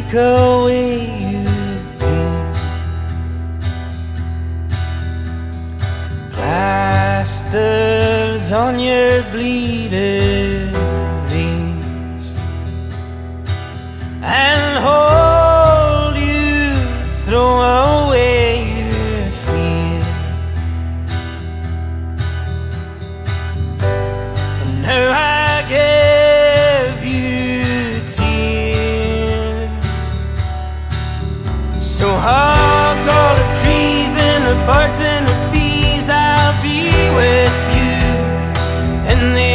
take away your pain. Plasters on your bleeding veins, and hold you, throw away your fear. And now I give you tears. So hug all the trees and the birds and the bees. I'll be with you in the